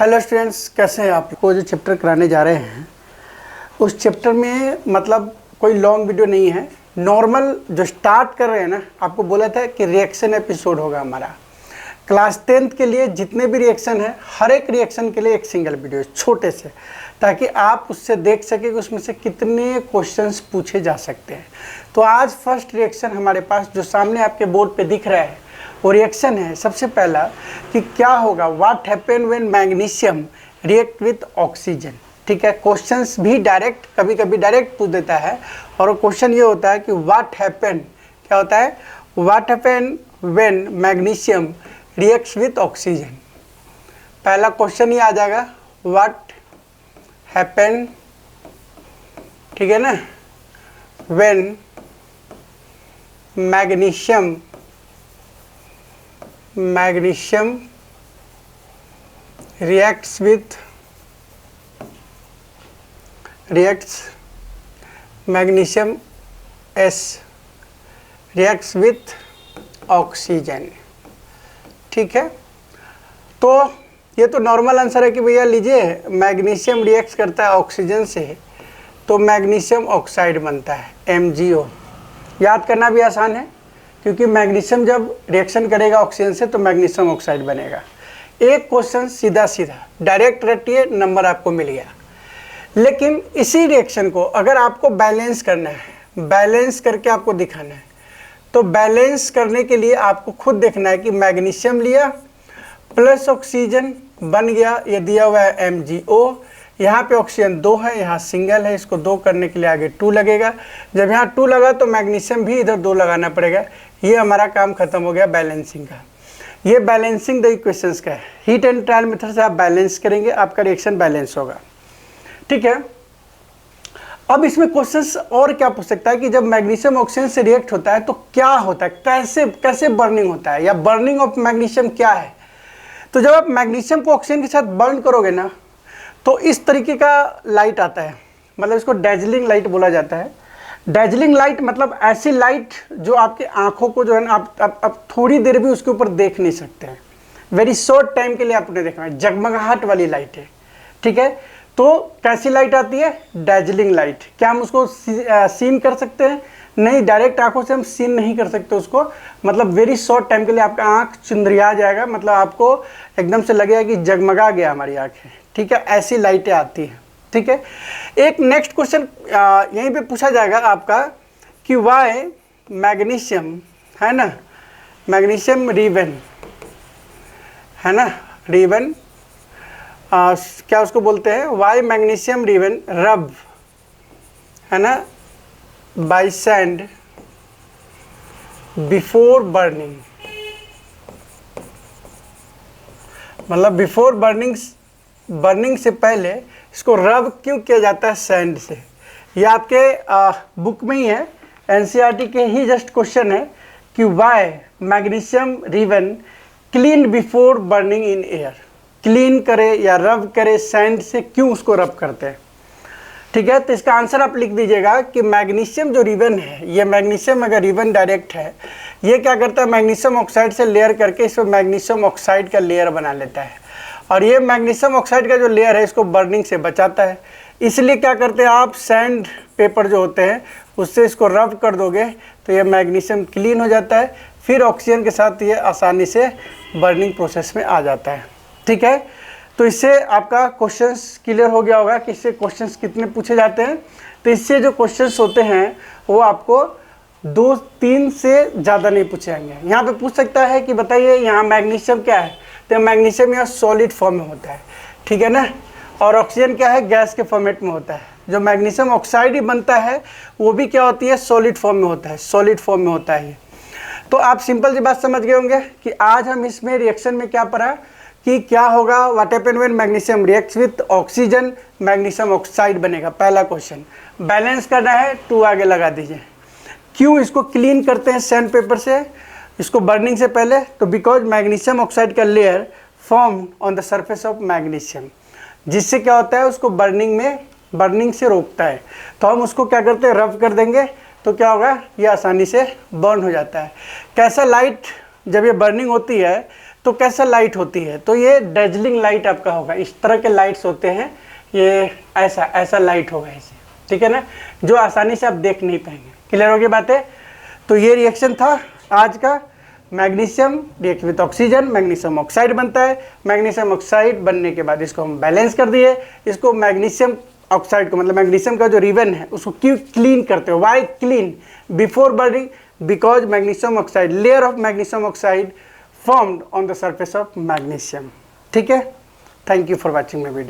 Hello students, कैसे हैं आप? को जो चैप्टर कराने जा रहे हैं उस चैप्टर में मतलब कोई लॉन्ग वीडियो नहीं है, नॉर्मल जो स्टार्ट कर रहे हैं ना, आपको बोला था कि रिएक्शन एपिसोड होगा हमारा। क्लास 10th के लिए जितने भी रिएक्शन है, हर एक रिएक्शन के लिए एक सिंगल वीडियो छोटे से, ताकि आप उससे देख सकें कि उसमें से कितने क्वेश्चंस पूछे जा सकते हैं। तो आज फर्स्ट रिएक्शन हमारे पास जो सामने आपके बोर्ड पे दिख रहा है वो रिएक्शन है। सबसे पहला कि क्या होगा, what happen when magnesium react with oxygen. ठीक है, क्वेश्चंस भी डायरेक्ट कभी कभी डायरेक्ट पूछ देता है, और क्वेश्चन ये होता है कि व्हाट हैपन, क्या होता है, what happen when magnesium reacts with oxygen. पहला क्वेश्चन ही आ जाएगा, व्हाट हैपन, ठीक है ना, when magnesium reacts magnesium S reacts with oxygen. ठीक है, तो ये तो नॉर्मल आंसर है कि भैया लीजिए मैग्नीशियम रिएक्ट करता है ऑक्सीजन से तो मैग्नीशियम ऑक्साइड बनता है MgO। याद करना भी आसान है क्योंकि मैग्नीशियम जब रिएक्शन करेगा ऑक्सीजन से तो मैग्नीशियम ऑक्साइड बनेगा। एक क्वेश्चन सीधा सीधा डायरेक्ट रटिए, नंबर आपको मिल गया। लेकिन इसी रिएक्शन को अगर आपको बैलेंस करना है, बैलेंस करके आपको दिखाना है, तो बैलेंस करने के लिए आपको खुद देखना है कि मैग्नीशियम लिया प्लस ऑक्सीजन बन गया, ये दिया हुआ है MgO। यहाँ पे ऑक्सीजन 2 है, यहाँ सिंगल है, इसको 2 करने के लिए आगे 2 लगेगा। जब यहाँ 2 लगा तो मैग्नीशियम भी इधर 2 लगाना पड़ेगा। ये हमारा काम खत्म हो गया बैलेंसिंग का। ये बैलेंसिंग द इक्वेशंस का है। हीट एंड ट्रायल मेथड से आप बैलेंस करेंगे, आपका रिएक्शन बैलेंस होगा। ठीक है, अब इसमें क्वेश्चंस और क्या पूछ सकता है कि जब मैग्नीशियम ऑक्सीजन से रिएक्ट होता है तो क्या होता है, कैसे कैसे बर्निंग होता है, या बर्निंग ऑफ मैग्नीशियम क्या है। तो जब आप मैग्नीशियम को ऑक्सीजन के साथ बर्न करोगे ना तो इस तरीके का लाइट आता है, मतलब इसको डैजलिंग लाइट बोला जाता है। डैजलिंग लाइट मतलब ऐसी लाइट जो आपके आंखों को जो है ना आप थोड़ी देर भी उसके ऊपर देख नहीं सकते हैं, वेरी शॉर्ट टाइम के लिए आपने देखना है, जगमगाहट वाली लाइट है। ठीक है, तो कैसी लाइट आती है, डैजलिंग लाइट। क्या हम उसको सीन कर सकते हैं? नहीं, डायरेक्ट आंखों से हम सीन नहीं कर सकते उसको, मतलब वेरी शॉर्ट टाइम के लिए आपका आंख चुंदरिया जाएगा, मतलब आपको एकदम से लगेगा कि जगमगा गया हमारी आंखें। ठीक है, ऐसी लाइटें आती हैं। ठीक है, एक नेक्स्ट क्वेश्चन यहीं पे पूछा जाएगा आपका कि वाई मैग्नीशियम, है ना, मैग्नीशियम रिवन, है ना, रिवन क्या उसको बोलते हैं, वाई मैग्नीशियम रिवन रब, है ना, बाय सैंड बिफोर बर्निंग, मतलब बिफोर बर्निंग से पहले इसको रब क्यों किया जाता है सैंड से। ये आपके बुक में ही है, NCERT के ही जस्ट क्वेश्चन है कि why magnesium ribbon clean before burning in air. Clean करे या रब करे सैंड से, क्यों उसको रब करते हैं। ठीक है, तो इसका आंसर आप लिख दीजिएगा कि मैग्नीशियम जो रिवन है, ये मैग्नीशियम अगर रिवन डायरेक्ट है, ये क्या करता है, मैग्नीशियम ऑक्साइड से लेयर करके इसमें मैग्नीशियम ऑक्साइड का लेयर बना लेता है, और ये मैग्नीशियम ऑक्साइड का जो लेयर है इसको बर्निंग से बचाता है। इसलिए क्या करते हैं आप, सैंड पेपर जो होते हैं उससे इसको रब कर दोगे तो ये मैग्नीशियम क्लीन हो जाता है, फिर ऑक्सीजन के साथ ये आसानी से बर्निंग प्रोसेस में आ जाता है। ठीक है, तो इससे आपका क्वेश्चंस क्लियर हो गया होगा कि इससे क्वेश्चंस कितने पूछे जाते हैं। तो इससे जो क्वेश्चंस होते हैं वो आपको 2-3 से ज़्यादा नहीं पूछे जाएंगे। यहाँ पे पूछ सकता है कि बताइए यहाँ मैग्नीशियम क्या है, तो मैग्नीशियम यहाँ सॉलिड फॉर्म में होता है। ठीक है ना, और ऑक्सीजन क्या है, गैस के फॉर्मेट में होता है। जो मैग्नीशियम ऑक्साइड ही बनता है वो भी क्या होती है, सॉलिड फॉर्म में होता है, सॉलिड फॉर्म में होता है ये। तो आप सिंपल सी बात समझ गए होंगे कि आज हम इसमें रिएक्शन में क्या पढ़ा कि क्या होगा, what happen when magnesium reacts with oxygen, magnesium oxide बनेगा। पहला क्वेश्चन बैलेंस करना है, 2 आगे लगा दीजिए। क्यों इसको क्लीन करते हैं सैंड पेपर से, इसको बर्निंग से पहले, तो बिकॉज मैग्नीशियम ऑक्साइड का layer form on the surface of magnesium, जिससे क्या होता है उसको बर्निंग से रोकता है। तो हम उसको क्या करते हैं, रब कर देंगे तो क्या होगा, ये आसानी से बर्न हो जाता है। कैसा लाइट, जब ये बर्निंग होती है तो कैसा लाइट होती है, तो ये डेजलिंग लाइट आपका होगा, इस तरह के लाइट्स होते हैं, ये ऐसा ऐसा लाइट होगा ऐसे, ठीक है ना, जो आसानी से आप देख नहीं पाएंगे। क्लियर हो गई बातें। तो ये रिएक्शन था आज का, magnesium react with oxygen, magnesium oxide बनता है। मैग्नीशियम ऑक्साइड बनने के बाद इसको हम बैलेंस कर दिए, इसको मैग्नीशियम ऑक्साइड को मतलब मैग्नीशियम का जो रिबन है उसको क्यों क्लीन करते हो, why clean before burning, because magnesium oxide, layer of magnesium oxide formed on the surface of magnesium। ठीक है, thank you for watching my video.